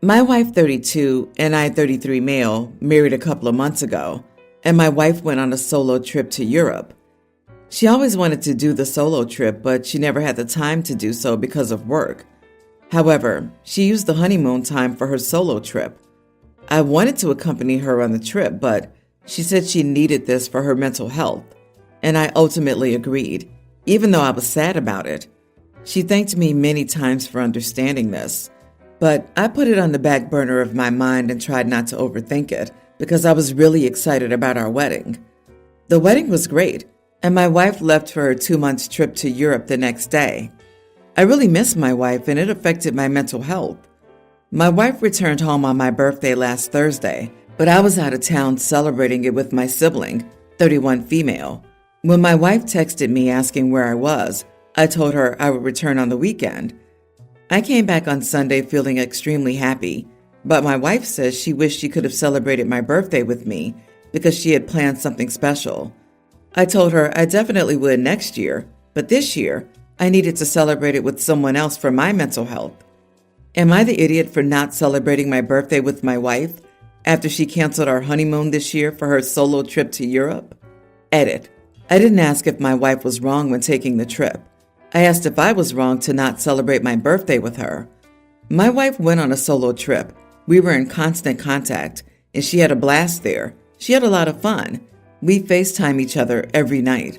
My wife, 32, and I, 33 male, married a couple of months ago, and my wife went on a solo trip to Europe. She always wanted to do the solo trip, but she never had the time to do so because of work. However, she used the honeymoon time for her solo trip. I wanted to accompany her on the trip, but she said she needed this for her mental health, and I ultimately agreed, even though I was sad about it. She thanked me many times for understanding this, but I put it on the back burner of my mind and tried not to overthink it because I was really excited about our wedding. The wedding was great, and my wife left for her 2 month trip to Europe the next day. I really missed my wife, and it affected my mental health. My wife returned home on my birthday last Thursday, but I was out of town celebrating it with my sibling, 31 female. When my wife texted me asking where I was, I told her I would return on the weekend. I came back on Sunday feeling extremely happy, but my wife says she wished she could have celebrated my birthday with me because she had planned something special. I told her I definitely would next year, but this year I needed to celebrate it with someone else for my mental health. Am I the idiot for not celebrating my birthday with my wife after she canceled our honeymoon this year for her solo trip to Europe? Edit. I didn't ask if my wife was wrong when taking the trip. I asked if I was wrong to not celebrate my birthday with her. My wife went on a solo trip. We were in constant contact, and she had a blast there. She had a lot of fun. We FaceTime each other every night.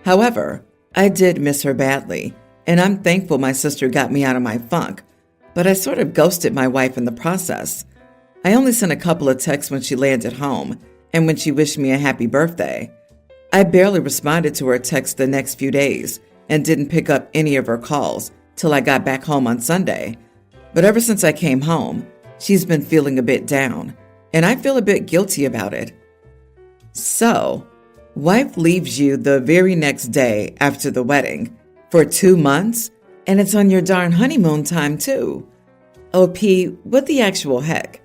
However, I did miss her badly, and I'm thankful my sister got me out of my funk, but I sort of ghosted my wife in the process. I only sent a couple of texts when she landed home and when she wished me a happy birthday. I barely responded to her text the next few days and didn't pick up any of her calls till I got back home on Sunday. But ever since I came home, she's been feeling a bit down, and I feel a bit guilty about it. So, wife leaves you the very next day after the wedding for 2 months, and it's on your darn honeymoon time too. OP, what the actual heck?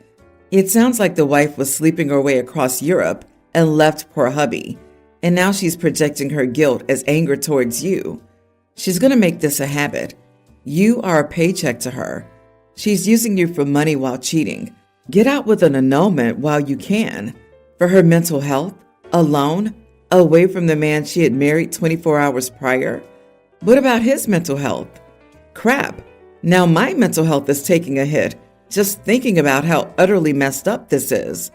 It sounds like the wife was sleeping her way across Europe and left poor hubby, and now she's projecting her guilt as anger towards you. She's going to make this a habit. You are a paycheck to her. She's using you for money while cheating. Get out with an annulment while you can. For her mental health, alone, away from the man she had married 24 hours prior. What about his mental health? Crap. Now my mental health is taking a hit just thinking about how utterly messed up this is.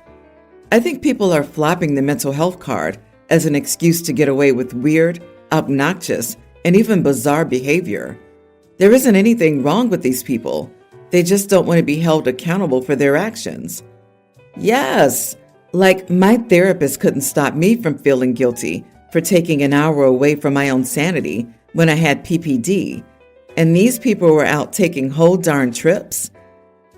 I think people are flopping the mental health card as an excuse to get away with weird, obnoxious, and even bizarre behavior. There isn't anything wrong with these people. They just don't want to be held accountable for their actions. Yes, like my therapist couldn't stop me from feeling guilty for taking an hour away from my own sanity when I had PPD, and these people were out taking whole darn trips.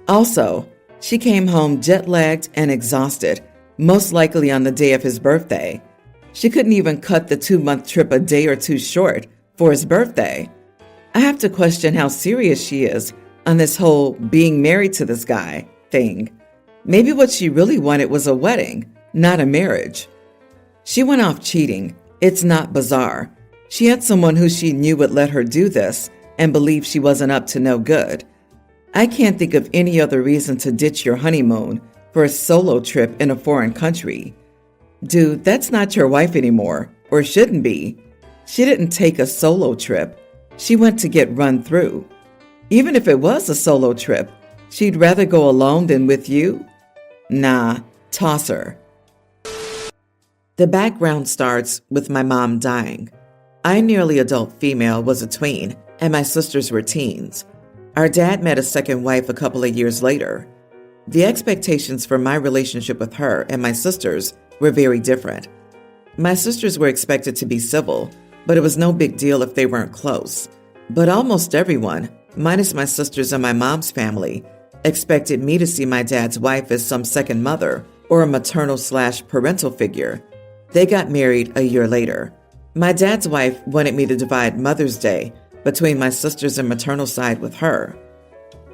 Also, she came home jet-lagged and exhausted, most likely on the day of his birthday. She couldn't even cut the 2-month trip a day or two short for his birthday. I have to question how serious she is on this whole being married to this guy thing. Maybe what she really wanted was a wedding, not a marriage. She went off cheating. It's not bizarre. She had someone who she knew would let her do this and believed she wasn't up to no good. I can't think of any other reason to ditch your honeymoon for a solo trip in a foreign country. Dude, that's not your wife anymore, or shouldn't be. She didn't take a solo trip. She went to get run through. Even if it was a solo trip, she'd rather go alone than with you? Nah, toss her. The background starts with my mom dying. I, nearly adult female, was a tween, and my sisters were teens. Our dad met a second wife a couple of years later. The expectations for my relationship with her and my sisters were very different. My sisters were expected to be civil, but it was no big deal if they weren't close. But almost everyone, minus my sisters and my mom's family, expected me to see my dad's wife as some second mother or a maternal/parental figure. They got married a year later. My dad's wife wanted me to divide Mother's Day between my sisters and maternal side with her.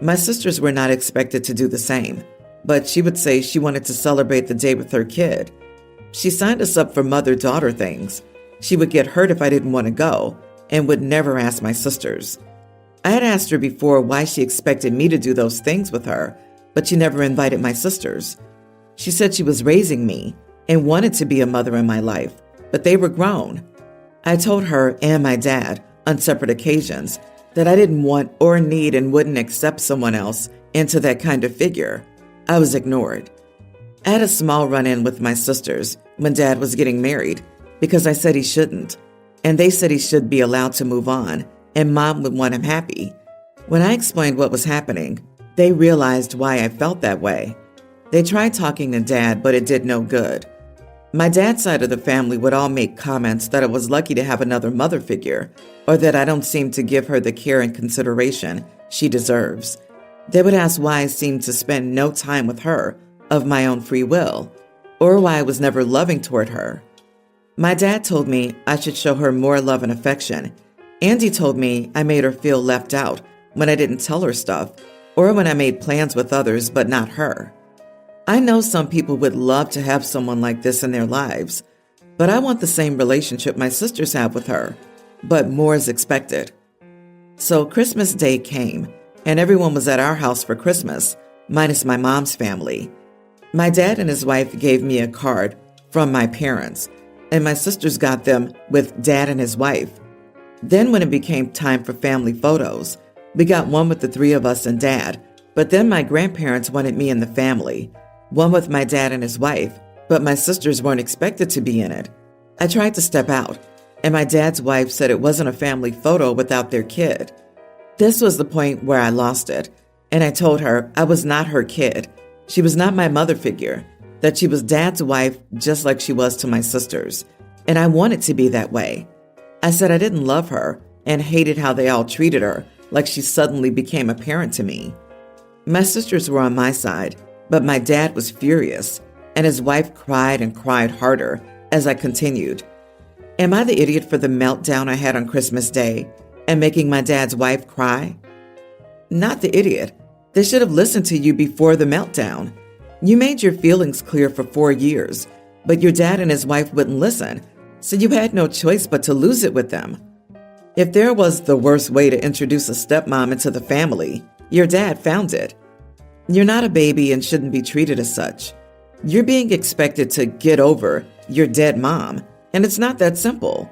My sisters were not expected to do the same, but she would say she wanted to celebrate the day with her kid. She signed us up for mother-daughter things. She would get hurt if I didn't want to go and would never ask my sisters. I had asked her before why she expected me to do those things with her, but she never invited my sisters. She said she was raising me and wanted to be a mother in my life, but they were grown. I told her and my dad on separate occasions that I didn't want or need and wouldn't accept someone else into that kind of figure. I was ignored. I had a small run-in with my sisters when Dad was getting married because I said he shouldn't, and they said he should be allowed to move on and Mom would want him happy. When I explained what was happening, they realized why I felt that way. They tried talking to Dad, but it did no good. My dad's side of the family would all make comments that I was lucky to have another mother figure, or that I don't seem to give her the care and consideration she deserves. They would ask why I seemed to spend no time with her of my own free will, or why I was never loving toward her. My dad told me I should show her more love and affection, and he told me I made her feel left out when I didn't tell her stuff, or when I made plans with others but not her. I know some people would love to have someone like this in their lives, but I want the same relationship my sisters have with her, but more is expected. So Christmas Day came, and everyone was at our house for Christmas, minus my mom's family. My dad and his wife gave me a card from my parents, and my sisters got them with Dad and his wife. Then when it became time for family photos, we got one with the three of us and Dad, but then my grandparents wanted me in the family, one with my dad and his wife, but my sisters weren't expected to be in it. I tried to step out, and my dad's wife said it wasn't a family photo without their kid. This was the point where I lost it, and I told her I was not her kid. She was not my mother figure, that she was Dad's wife just like she was to my sisters, and I wanted to be that way. I said I didn't love her and hated how they all treated her like she suddenly became a parent to me. My sisters were on my side, but my dad was furious, and his wife cried and cried harder as I continued. Am I the idiot for the meltdown I had on Christmas Day and making my dad's wife cry? Not the idiot. They should have listened to you before the meltdown. You made your feelings clear for 4 years, but your dad and his wife wouldn't listen, so you had no choice but to lose it with them. If there was the worst way to introduce a stepmom into the family, your dad found it. You're not a baby and shouldn't be treated as such. You're being expected to get over your dead mom, and it's not that simple.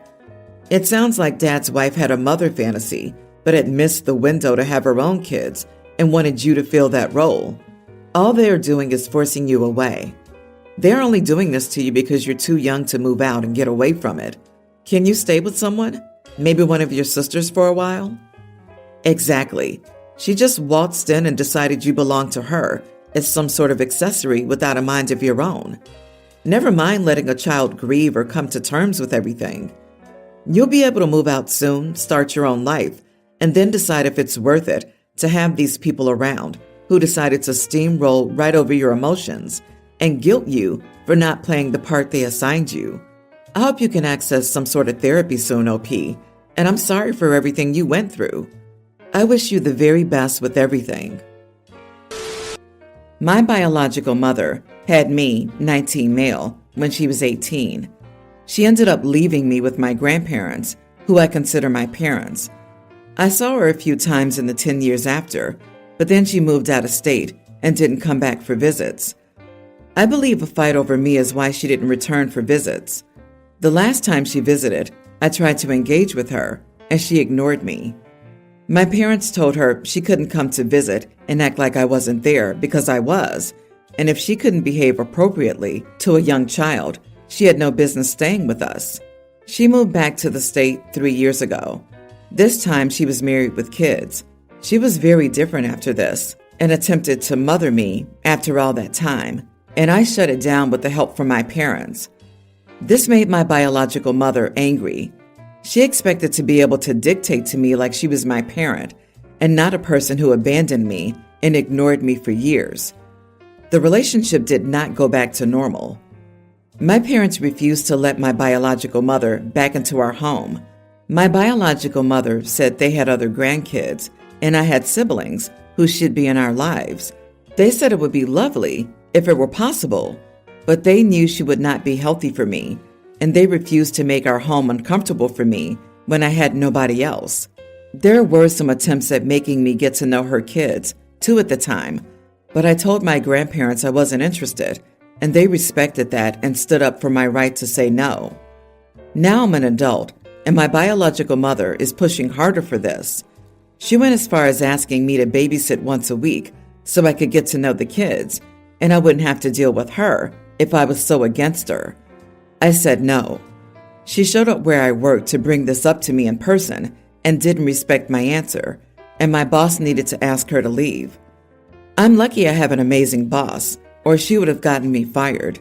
It sounds like Dad's wife had a mother fantasy, but had missed the window to have her own kids and wanted you to fill that role. All they are doing is forcing you away. They're only doing this to you because you're too young to move out and get away from it. Can you stay with someone? Maybe one of your sisters for a while? Exactly. She just waltzed in and decided you belonged to her as some sort of accessory without a mind of your own. Never mind letting a child grieve or come to terms with everything. You'll be able to move out soon, start your own life, and then decide if it's worth it to have these people around who decided to steamroll right over your emotions and guilt you for not playing the part they assigned you. I hope you can access some sort of therapy soon, OP, and I'm sorry for everything you went through. I wish you the very best with everything. My biological mother had me, 19 male, when she was 18. She ended up leaving me with my grandparents, who I consider my parents. I saw her a few times in the 10 years after, but then she moved out of state and didn't come back for visits. I believe a fight over me is why she didn't return for visits. The last time she visited, I tried to engage with her, and she ignored me. My parents told her she couldn't come to visit and act like I wasn't there because I was, and if she couldn't behave appropriately to a young child, she had no business staying with us. She moved back to the state 3 years ago. This time she was married with kids. She was very different after this and attempted to mother me after all that time, and I shut it down with the help from my parents. This made my biological mother angry. She expected to be able to dictate to me like she was my parent and not a person who abandoned me and ignored me for years. The relationship did not go back to normal. My parents refused to let my biological mother back into our home. My biological mother said they had other grandkids and I had siblings who should be in our lives. They said it would be lovely if it were possible, but they knew she would not be healthy for me, and they refused to make our home uncomfortable for me when I had nobody else. There were some attempts at making me get to know her kids, too, at the time, But I told my grandparents I wasn't interested, and they respected that and stood up for my right to say no. Now I'm an adult, and my biological mother is pushing harder for this. She went as far as asking me to babysit once a week so I could get to know the kids, and I wouldn't have to deal with her if I was so against her. I said no. She showed up where I worked to bring this up to me in person and didn't respect my answer, and my boss needed to ask her to leave. I'm lucky I have an amazing boss, or she would have gotten me fired.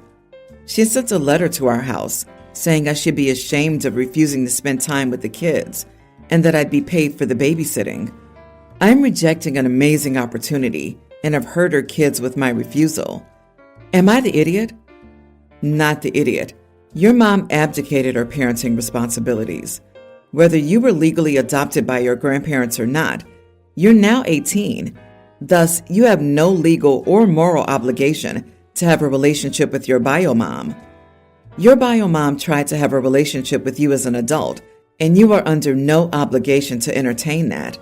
She sent a letter to our house saying I should be ashamed of refusing to spend time with the kids and that I'd be paid for the babysitting. I'm rejecting an amazing opportunity and have hurt her kids with my refusal. Am I the idiot? Not the idiot. Your mom abdicated her parenting responsibilities. Whether you were legally adopted by your grandparents or not, you're now 18. Thus, you have no legal or moral obligation to have a relationship with your bio mom. Your bio mom tried to have a relationship with you as an adult, and you are under no obligation to entertain that.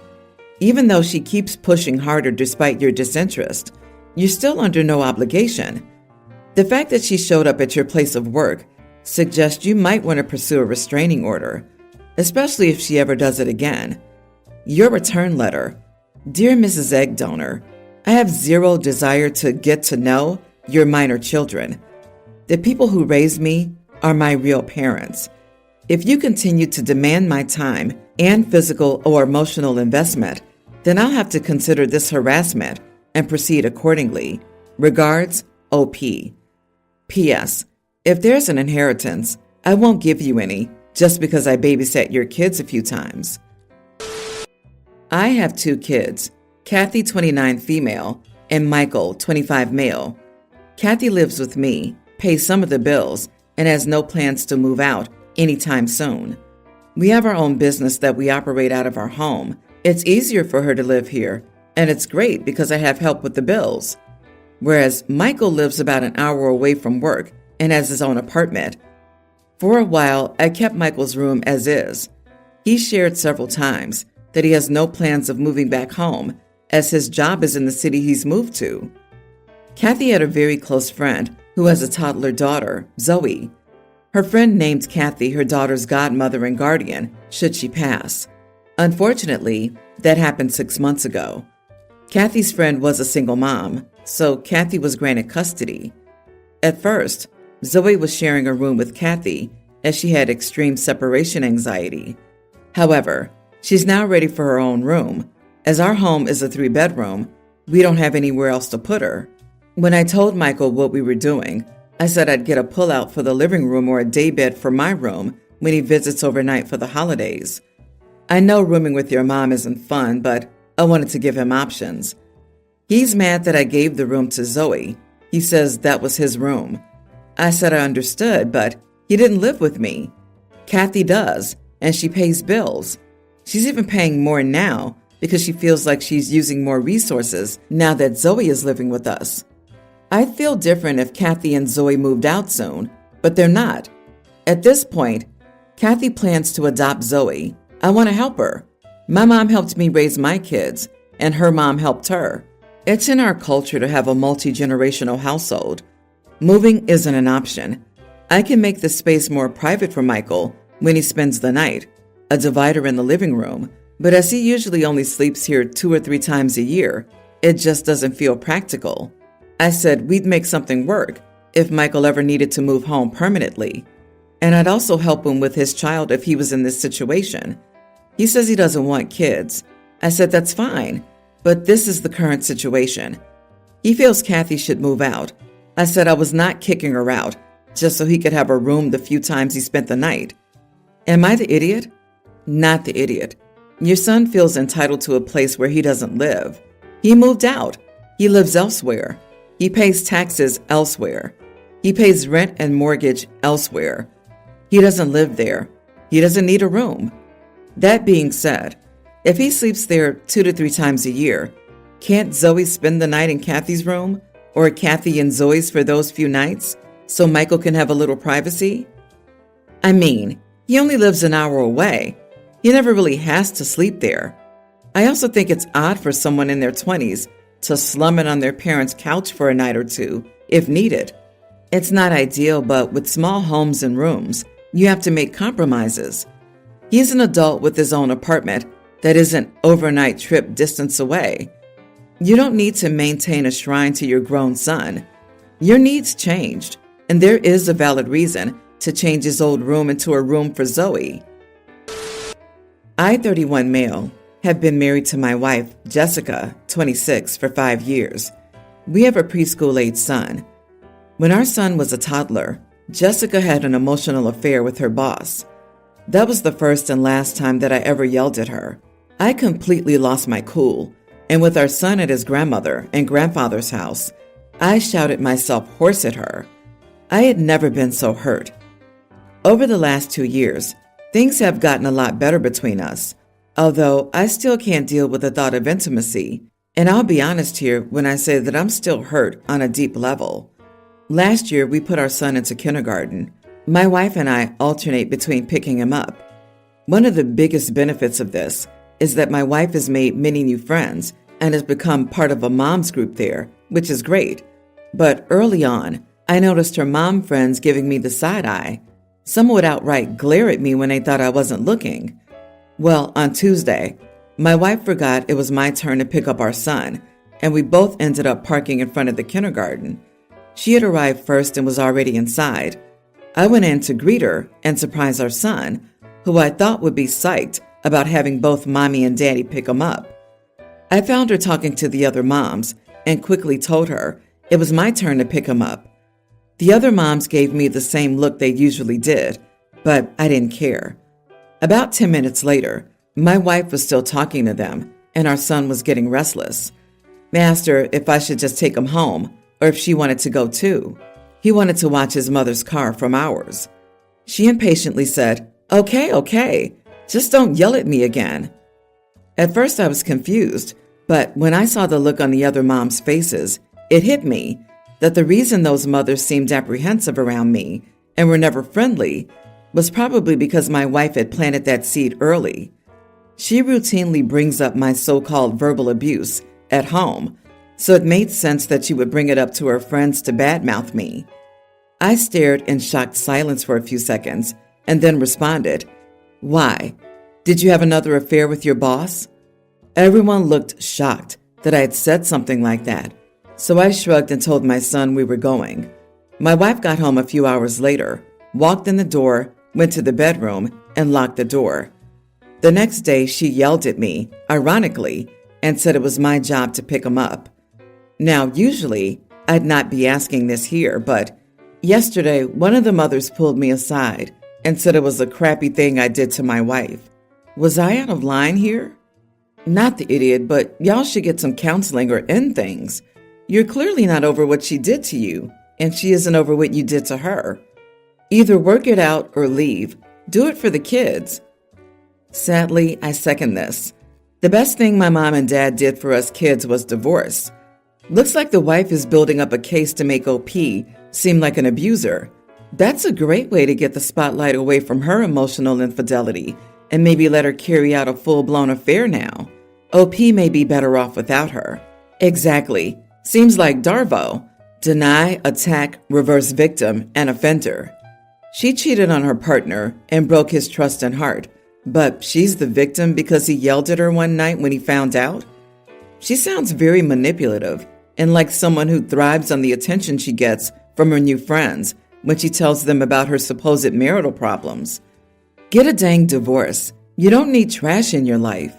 Even though she keeps pushing harder despite your disinterest, you're still under no obligation. The fact that she showed up at your place of work suggests you might want to pursue a restraining order, especially if she ever does it again. Your return letter. Dear Mrs. Egg Donor, I have zero desire to get to know your minor children. The people who raised me are my real parents. If you continue to demand my time and physical or emotional investment, then I'll have to consider this harassment and proceed accordingly. Regards, OP. P.S. If there's an inheritance, I won't give you any just because I babysat your kids a few times. I have 2 kids, Kathy, 29 female, and Michael, 25 male. Kathy lives with me, pays some of the bills, and has no plans to move out anytime soon. We have our own business that we operate out of our home. It's easier for her to live here, and it's great because I have help with the bills. Whereas Michael lives about an hour away from work and has his own apartment. For a while, I kept Michael's room as is. He shared several times that he has no plans of moving back home as his job is in the city he's moved to. Kathy had a very close friend who has a toddler daughter, Zoe. Her friend named Kathy her daughter's godmother and guardian should she pass. Unfortunately, that happened 6 months ago. Kathy's friend was a single mom, so Kathy was granted custody. At first, Zoe was sharing a room with Kathy as she had extreme separation anxiety. However, she's now ready for her own room. As our home is a 3-bedroom, we don't have anywhere else to put her. When I told Michael what we were doing, I said I'd get a pullout for the living room or a daybed for my room when he visits overnight for the holidays. I know rooming with your mom isn't fun, but I wanted to give him options. He's mad that I gave the room to Zoe. He says that was his room. I said I understood, but he didn't live with me. Kathy does, and she pays bills. She's even paying more now because she feels like she's using more resources now that Zoe is living with us. I'd feel different if Kathy and Zoe moved out soon, but they're not. At this point, Kathy plans to adopt Zoe. I want to help her. My mom helped me raise my kids, and her mom helped her. It's in our culture to have a multi-generational household. Moving isn't an option. I can make the space more private for Michael when he spends the night, a divider in the living room, but as he usually only sleeps here 2 or 3 times a year, it just doesn't feel practical. I said we'd make something work if Michael ever needed to move home permanently, and I'd also help him with his child if he was in this situation. He says he doesn't want kids. I said that's fine, but this is the current situation. He feels Kathy should move out. I said I was not kicking her out, just so he could have a room the few times he spent the night. Am I the idiot? Not the idiot. Your son feels entitled to a place where he doesn't live. He moved out. He lives elsewhere. He pays taxes elsewhere. He pays rent and mortgage elsewhere. He doesn't live there. He doesn't need a room. That being said, if he sleeps there 2 to 3 times a year, can't Zoe spend the night in Kathy's room or Kathy in Zoe's for those few nights so Michael can have a little privacy? I mean, he only lives an hour away. He never really has to sleep there. I also think it's odd for someone in their 20s to slumming on their parents' couch for a night or two, if needed. It's not ideal, but with small homes and rooms, you have to make compromises. He's an adult with his own apartment that isn't overnight trip distance away. You don't need to maintain a shrine to your grown son. Your needs changed, and there is a valid reason to change his old room into a room for Zoe. I, 31 male, have been married to my wife, Jessica, 26, for 5 years. We have a preschool-age son. When our son was a toddler, Jessica had an emotional affair with her boss. That was the first and last time that I ever yelled at her. I completely lost my cool, and with our son at his grandmother and grandfather's house, I shouted myself hoarse at her. I had never been so hurt. Over the last 2 years, things have gotten a lot better between us, although I still can't deal with the thought of intimacy, and I'll be honest here when I say that I'm still hurt on a deep level. Last year, we put our son into kindergarten. My wife and I alternate between picking him up. One of the biggest benefits of this is that my wife has made many new friends and has become part of a mom's group there, which is great. But early on, I noticed her mom friends giving me the side eye. Some would outright glare at me when they thought I wasn't looking. Well, on Tuesday, my wife forgot it was my turn to pick up our son, and we both ended up parking in front of the kindergarten. She had arrived first and was already inside. I went in to greet her and surprise our son, who I thought would be psyched about having both mommy and daddy pick him up. I found her talking to the other moms and quickly told her it was my turn to pick him up. The other moms gave me the same look they usually did, but I didn't care. About 10 minutes later, my wife was still talking to them, and our son was getting restless. I asked her if I should just take him home or if she wanted to go too. He wanted to watch his mother's car from ours. She impatiently said, Okay, just don't yell at me again. At first I was confused, but when I saw the look on the other moms' faces, it hit me that the reason those mothers seemed apprehensive around me and were never friendly was probably because my wife had planted that seed early. She routinely brings up my so-called verbal abuse at home, so it made sense that she would bring it up to her friends to badmouth me. I stared in shocked silence for a few seconds and then responded, Why? Did you have another affair with your boss? Everyone looked shocked that I had said something like that, so I shrugged and told my son we were going. My wife got home a few hours later, walked in the door, went to the bedroom, and locked the door. The next day, she yelled at me, ironically, and said it was my job to pick him up. Now, usually, I'd not be asking this here, but yesterday, one of the mothers pulled me aside and said it was a crappy thing I did to my wife. Was I out of line here? Not the idiot, but y'all should get some counseling or end things. You're clearly not over what she did to you, and she isn't over what you did to her. Either work it out or leave. Do it for the kids. Sadly, I second this. The best thing my mom and dad did for us kids was divorce. Looks like the wife is building up a case to make OP seem like an abuser. That's a great way to get the spotlight away from her emotional infidelity and maybe let her carry out a full-blown affair now. OP may be better off without her. Exactly. Seems like Darvo. Deny, attack, reverse victim, and offender. She cheated on her partner and broke his trust and heart, but she's the victim because he yelled at her one night when he found out? She sounds very manipulative and like someone who thrives on the attention she gets from her new friends when she tells them about her supposed marital problems. Get a dang divorce. You don't need trash in your life.